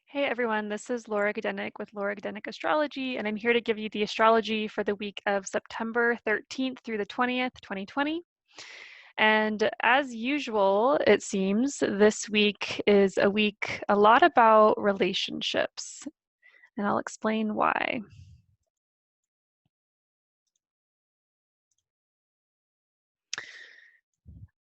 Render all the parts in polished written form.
Hey everyone, this is Laura Gadenik with Laura Gadenik Astrology, and I'm here to give you the astrology for the week of September 13th through the 20th, 2020. And as usual, it seems this week is a week a lot about relationships, and I'll explain why.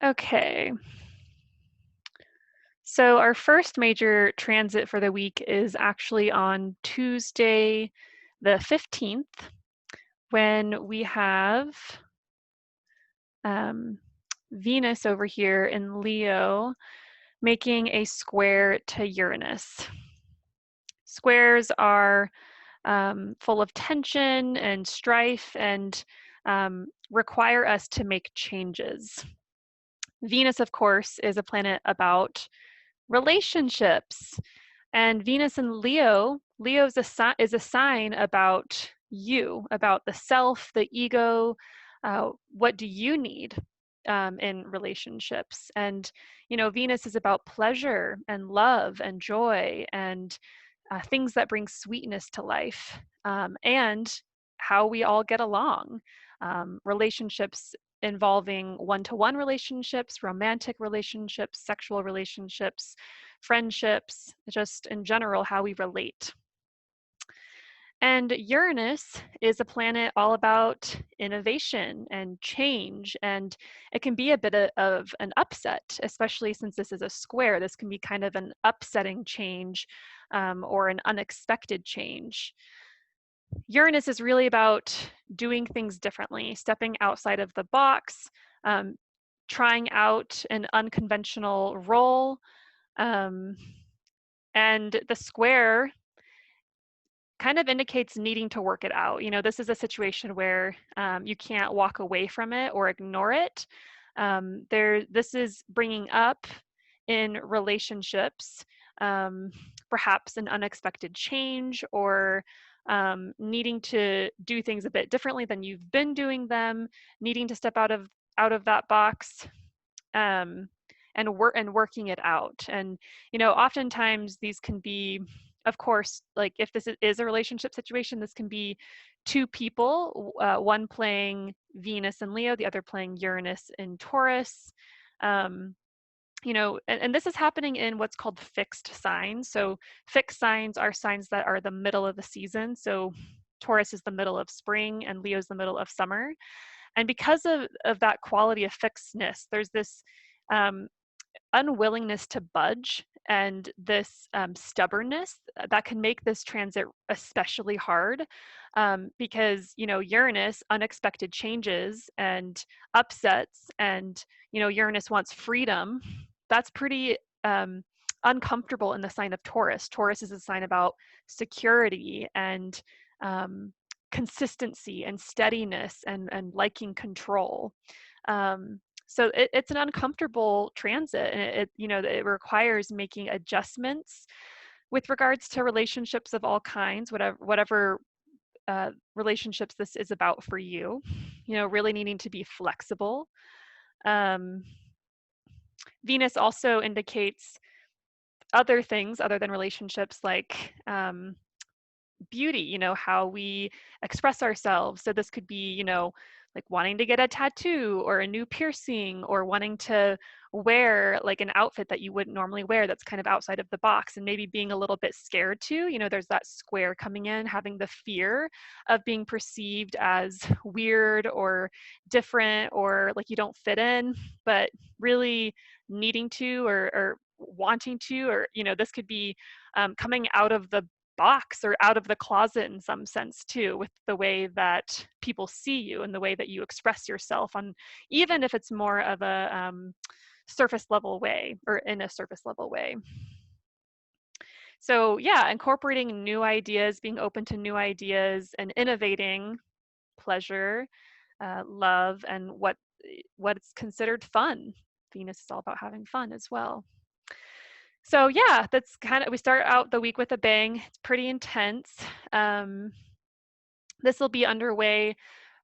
Okay. So our first major transit for the week is actually on Tuesday, the 15th, when we have Venus over here in Leo making a square to Uranus. Squares are full of tension and strife and require us to make changes. Venus, of course, is a planet about relationships. And Venus in Leo, Leo is a sign about you, about the self, the ego. What do you need in relationships? And, Venus is about pleasure and love and joy and things that bring sweetness to life and how we all get along. Relationships involving one-to-one relationships, romantic relationships, sexual relationships, friendships, just in general, how we relate. And Uranus is a planet all about innovation and change, and it can be a bit of an upset, especially since this is a square. This can be kind of an upsetting change or an unexpected change. Uranus is really about doing things differently, stepping outside of the box, um, trying out an unconventional role. Um, and the square kind of indicates needing to work it out. This is a situation where you can't walk away from it or ignore it. This is bringing up in relationships, perhaps an unexpected change or needing to do things a bit differently than you've been doing them, needing to step out of that box. And working it out. And oftentimes these can be, of course, like if this is a relationship situation, this can be two people, one playing Venus and Leo, the other playing Uranus and Taurus. And this is happening in what's called fixed signs. So fixed signs are signs that are the middle of the season. So Taurus is the middle of spring and Leo is the middle of summer. And because of that quality of fixedness, there's this unwillingness to budge and this stubbornness that can make this transit especially hard because Uranus, unexpected changes and upsets, and Uranus wants freedom. That's pretty uncomfortable in the sign of Taurus. Taurus is a sign about security and consistency and steadiness and liking control. So it's an uncomfortable transit, and it requires making adjustments with regards to relationships of all kinds, whatever relationships this is about for you. Really needing to be flexible. Um, Venus also indicates other things other than relationships, like beauty, how we express ourselves. So this could be, like wanting to get a tattoo or a new piercing, or wanting to wear like an outfit that you wouldn't normally wear that's kind of outside of the box, and maybe being a little bit scared too. There's that square coming in, having the fear of being perceived as weird or different or like you don't fit in, but really needing to or wanting to, or this could be coming out of the box or out of the closet in some sense too, with the way that people see you and the way that you express yourself, on even if it's more of a surface level way or in a surface level way. So yeah, incorporating new ideas, being open to new ideas and innovating pleasure, love, and what's considered fun. Venus is all about having fun as well. So yeah, that's kind of, we start out the week with a bang. It's pretty intense. This will be underway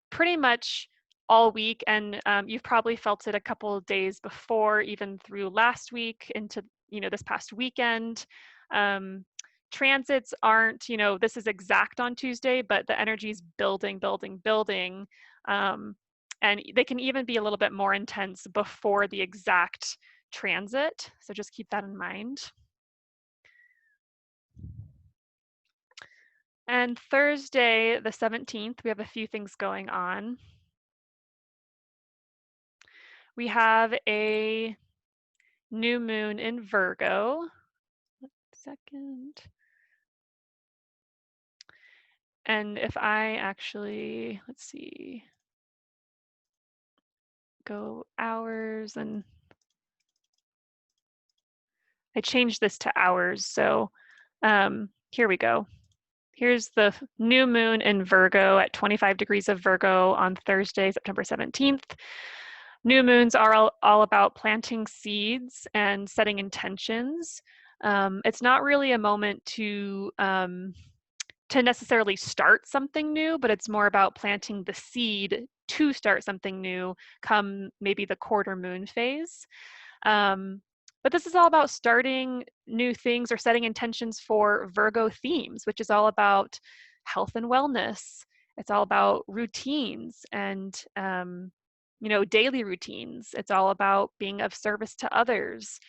pretty much all week, and you've probably felt it a couple of days before, even through last week into this past weekend. Um, transits aren't, this is exact on Tuesday, but the energy is building, building, building. And they can even be a little bit more intense before the exact transit. So just keep that in mind. And Thursday, the 17th, we have a few things going on. We have a new moon in Virgo. Second. And if I actually, let's see, go hours, and I changed this to hours. So here we go. Here's the new moon in Virgo at 25 degrees of Virgo on Thursday, September 17th. New moons are all about planting seeds and setting intentions. It's not really a moment to necessarily start something new, but it's more about planting the seed to start something new come maybe the quarter moon phase. But this is all about starting new things or setting intentions for Virgo themes, which is all about health and wellness. It's all about routines and, daily routines. It's all about being of service to others,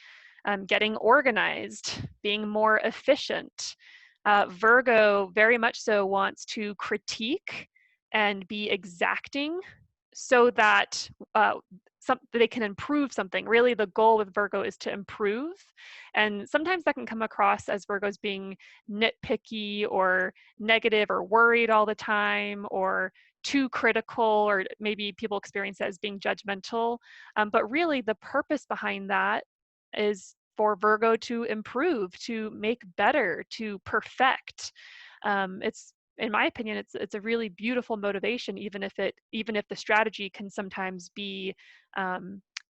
getting organized, being more efficient. Virgo very much so wants to critique and be exacting so that they can improve something. Really, the goal with Virgo is to improve. And sometimes that can come across as Virgos being nitpicky or negative or worried all the time or too critical, or maybe people experience it as being judgmental. But really, the purpose behind that is for Virgo to improve, to make better, to perfect. It's, in my opinion, it's a really beautiful motivation, even if the strategy can sometimes be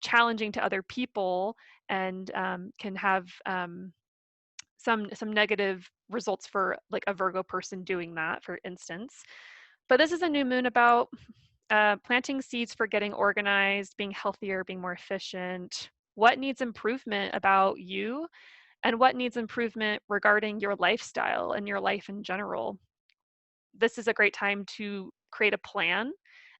challenging to other people and can have some negative results for like a Virgo person doing that, for instance. But this is a new moon about planting seeds for getting organized, being healthier, being more efficient. What needs improvement about you, and what needs improvement regarding your lifestyle and your life in general. This is a great time to create a plan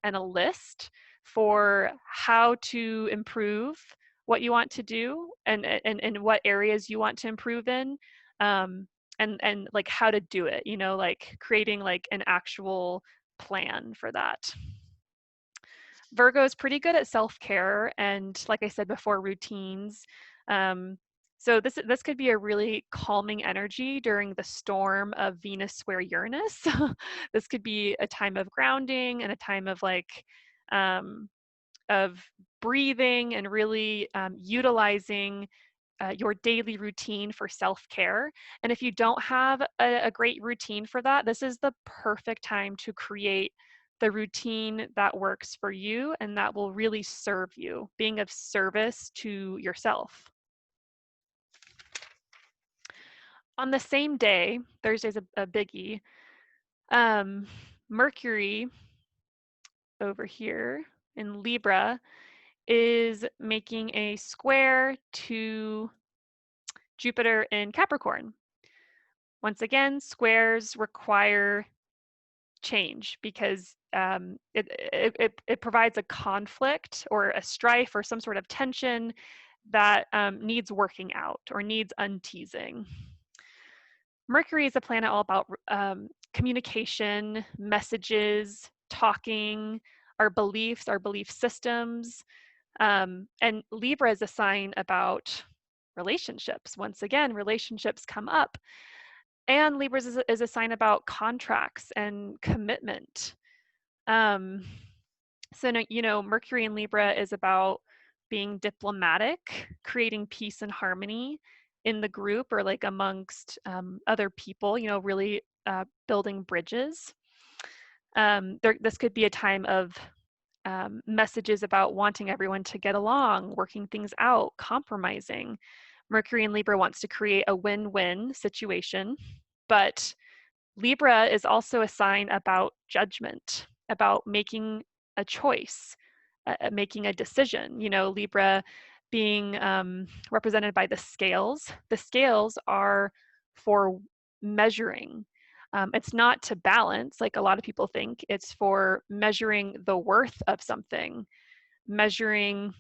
and a list for how to improve what you want to do and what areas you want to improve in, and like how to do it, like creating like an actual plan for that. Virgo is pretty good at self-care and, like I said before, routines. So this could be a really calming energy during the storm of Venus square Uranus. This could be a time of grounding and a time of like of breathing and really utilizing your daily routine for self-care. And if you don't have a great routine for that, this is the perfect time to create the routine that works for you and that will really serve you, being of service to yourself. On the same day, Thursday's a biggie, Mercury over here in Libra is making a square to Jupiter in Capricorn. Once again, squares require change because it provides a conflict or a strife or some sort of tension that needs working out or needs unteasing. Mercury is a planet all about communication, messages, talking, our beliefs, our belief systems. And Libra is a sign about relationships. Once again, relationships come up. And Libra is a sign about contracts and commitment. So, Mercury in Libra is about being diplomatic, creating peace and harmony in the group or like amongst other people, really building bridges. This could be a time of messages about wanting everyone to get along, working things out, compromising. Mercury in Libra wants to create a win-win situation, but Libra is also a sign about judgment, about making a choice, making a decision. Libra being represented by the scales. The scales are for measuring. It's not to balance, like a lot of people think. It's for measuring the worth of something, measuring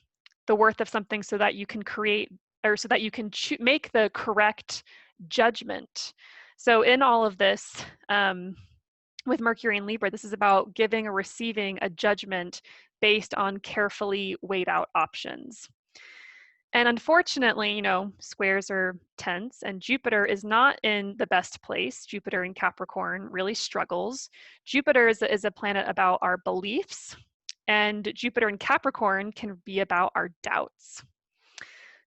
the worth of something so that you can create, or so that you can make the correct judgment. So in all of this, with Mercury and Libra, this is about giving or receiving a judgment based on carefully weighed out options. And unfortunately, squares are tense, and Jupiter is not in the best place. Jupiter in Capricorn really struggles. Jupiter is a planet about our beliefs, and Jupiter in Capricorn can be about our doubts.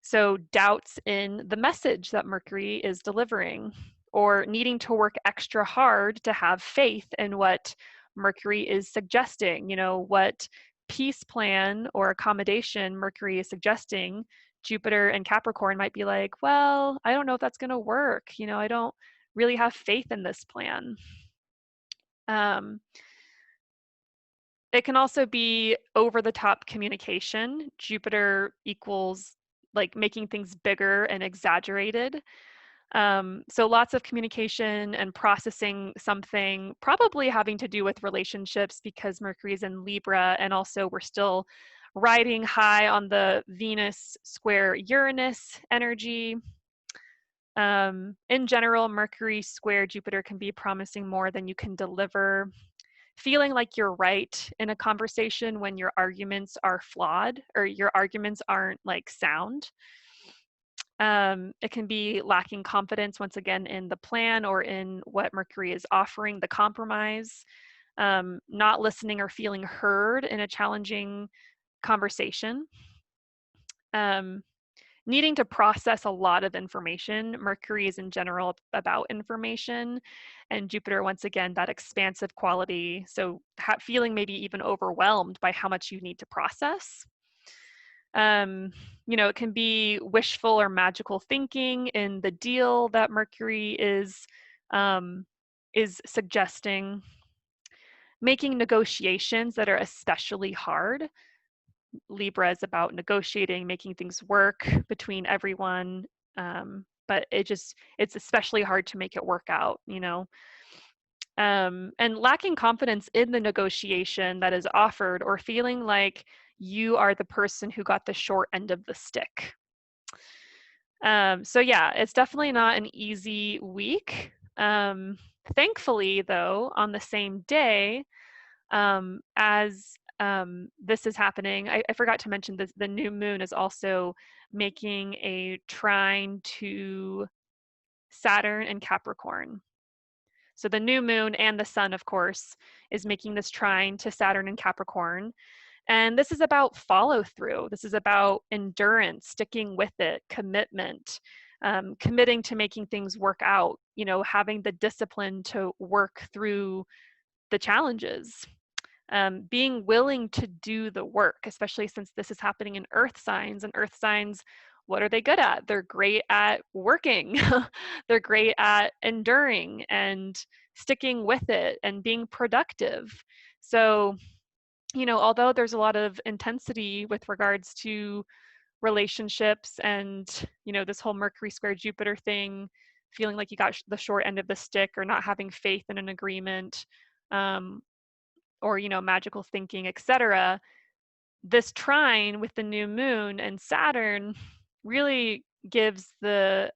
So, doubts in the message that Mercury is delivering, or needing to work extra hard to have faith in what Mercury is suggesting, what peace plan or accommodation Mercury is suggesting. Jupiter and Capricorn might be like, well, I don't know if that's going to work. I don't really have faith in this plan. It can also be over the top communication. Jupiter equals like making things bigger and exaggerated. So lots of communication and processing something, probably having to do with relationships because Mercury is in Libra, and also we're still riding high on the Venus square Uranus energy. In general, Mercury square Jupiter can be promising more than you can deliver, feeling like you're right in a conversation when your arguments are flawed or your arguments aren't like sound. It can be lacking confidence, once again, in the plan or in what Mercury is offering, the compromise, not listening or feeling heard in a challenging conversation. Needing to process a lot of information. Mercury is in general about information, and Jupiter, once again, that expansive quality. So feeling maybe even overwhelmed by how much you need to process. It can be wishful or magical thinking in the deal that Mercury is suggesting. Making negotiations that are especially hard. Libra is about negotiating, making things work between everyone, but it's especially hard to make it work out, and lacking confidence in the negotiation that is offered, or feeling like you are the person who got the short end of the stick. So yeah, it's definitely not an easy week. Thankfully, though, on the same day as this is happening, I forgot to mention this, the new moon is also making a trine to Saturn and Capricorn. So the new moon and the sun, of course, is making this trine to Saturn and Capricorn. And this is about follow through. This is about endurance, sticking with it, commitment, committing to making things work out, having the discipline to work through the challenges. Being willing to do the work, especially since this is happening in earth signs. And earth signs, what are they good at? They're great at working. They're great at enduring and sticking with it and being productive. So, although there's a lot of intensity with regards to relationships and, this whole Mercury square Jupiter thing, feeling like you got the short end of the stick or not having faith in an agreement, or magical thinking, etc., this trine with the new moon and Saturn really gives the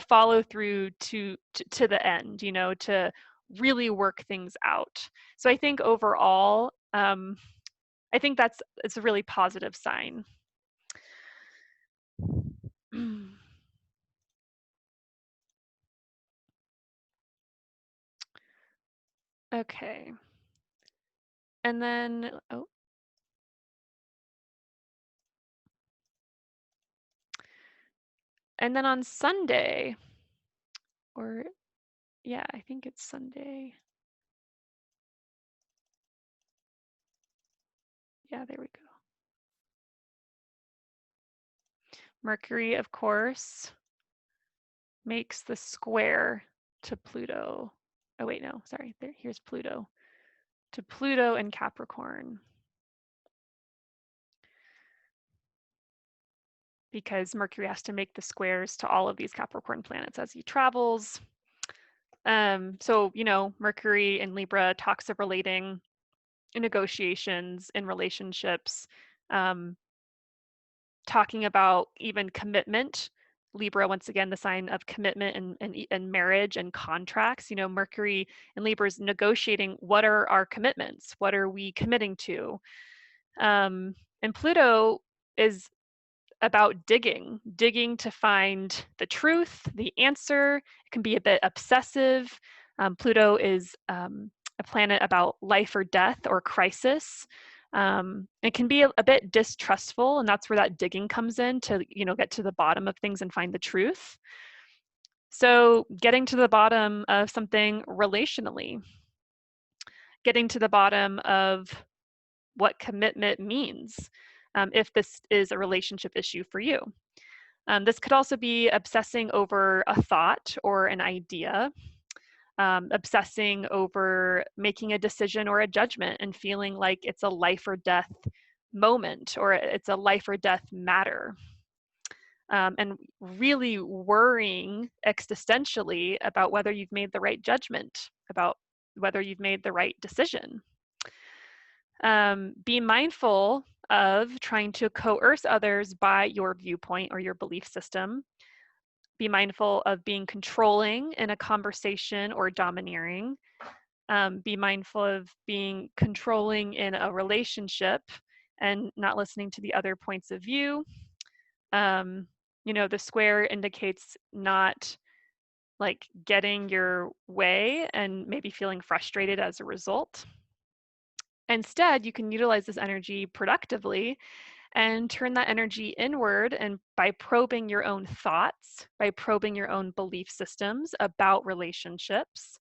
follow through to the end, to really work things out. So I think overall, I think it's a really positive sign. Okay. And then, and then on Sunday, or yeah, I think it's Sunday. Yeah, there we go. Mercury, of course, makes the square to Pluto. Oh wait, no, sorry, here's Pluto. To Pluto and Capricorn. Because Mercury has to make the squares to all of these Capricorn planets as he travels. So, Mercury in Libra talks of relating in negotiations, in relationships, um, talking about even commitment. Libra, once again, the sign of commitment and marriage and contracts. Mercury in Libra is negotiating, what are our commitments? What are we committing to? And Pluto is about digging to find the truth, the answer. It can be a bit obsessive. Pluto is a planet about life or death or crisis. It can be a bit distrustful, and that's where that digging comes in to, get to the bottom of things and find the truth. So getting to the bottom of something relationally, getting to the bottom of what commitment means, if this is a relationship issue for you. This could also be obsessing over a thought or an idea, obsessing over making a decision or a judgment and feeling like it's a life or death moment or it's a life or death matter. And really worrying existentially about whether you've made the right judgment, about whether you've made the right decision. Be mindful of trying to coerce others by your viewpoint or your belief system. Be mindful of being controlling in a conversation or domineering. Be mindful of being controlling in a relationship and not listening to the other points of view. The square indicates not like getting your way and maybe feeling frustrated as a result. Instead, you can utilize this energy productively and turn that energy inward, and by probing your own thoughts, by probing your own belief systems about relationships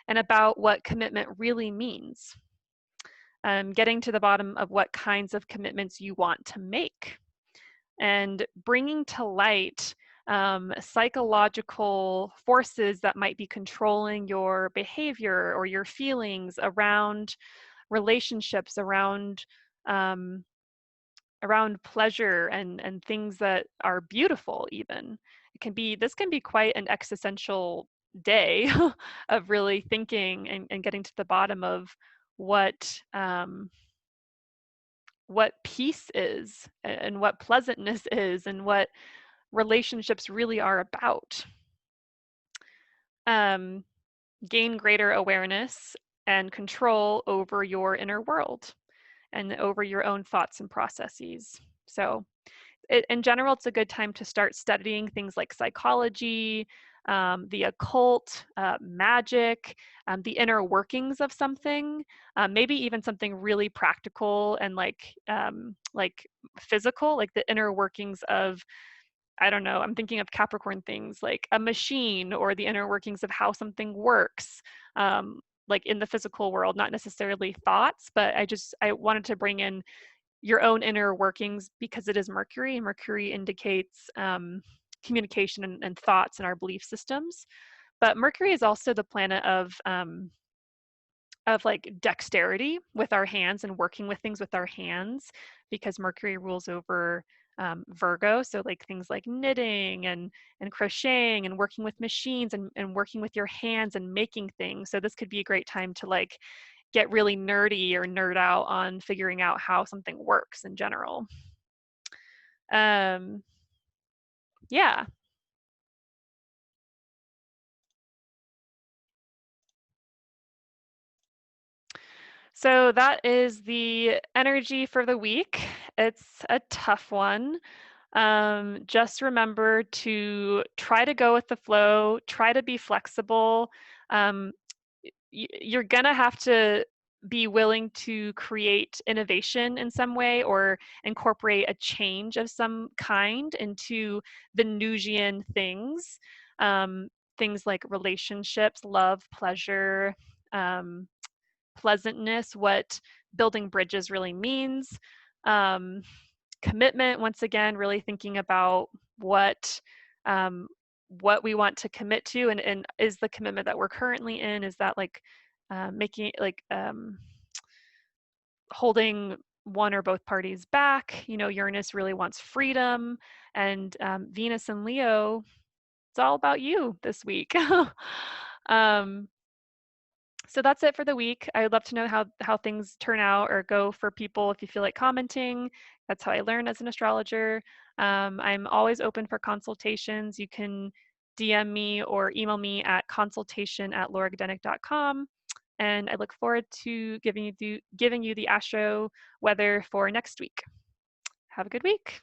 and about what commitment really means. Getting to the bottom of what kinds of commitments you want to make and bringing to light psychological forces that might be controlling your behavior or your feelings around relationships, um, around pleasure and things that are beautiful. Even this can be quite an existential day of really thinking and getting to the bottom of what peace is and what pleasantness is and what relationships really are about. Gain greater awareness and control over your inner world and over your own thoughts and processes. So in general, it's a good time to start studying things like psychology, the occult, magic, the inner workings of something, maybe even something really practical and like physical, like the inner workings of, I don't know, I'm thinking of Capricorn things like a machine or the inner workings of how something works, like in the physical world, not necessarily thoughts, but I wanted to bring in your own inner workings because it is Mercury, and Mercury indicates communication and thoughts and our belief systems. But Mercury is also the planet of like dexterity with our hands and working with things with our hands, because Mercury rules over Virgo. So like things like knitting and crocheting and working with machines and working with your hands and making things. So this could be a great time to like get really nerdy or nerd out on figuring out how something works in general. Um, yeah. So that is the energy for the week. It's a tough one. Just remember to try to go with the flow, try to be flexible. Um, you're gonna have to be willing to create innovation in some way or incorporate a change of some kind into Venusian things. Um, Things like relationships, love, pleasure, um, pleasantness, what building bridges really means. Um, Commitment, once again, really thinking about um, what we want to commit to, and is the commitment that we're currently in, is that like making like holding one or both parties back. Uranus really wants freedom, and Venus and Leo, it's all about you this week. Um, so that's it for the week. I would love to know how things turn out or go for people if you feel like commenting. That's how I learn as an astrologer. I'm always open for consultations. You can DM me or email me at consultation@lauragadenic.com. And I look forward to giving you the astro weather for next week. Have a good week.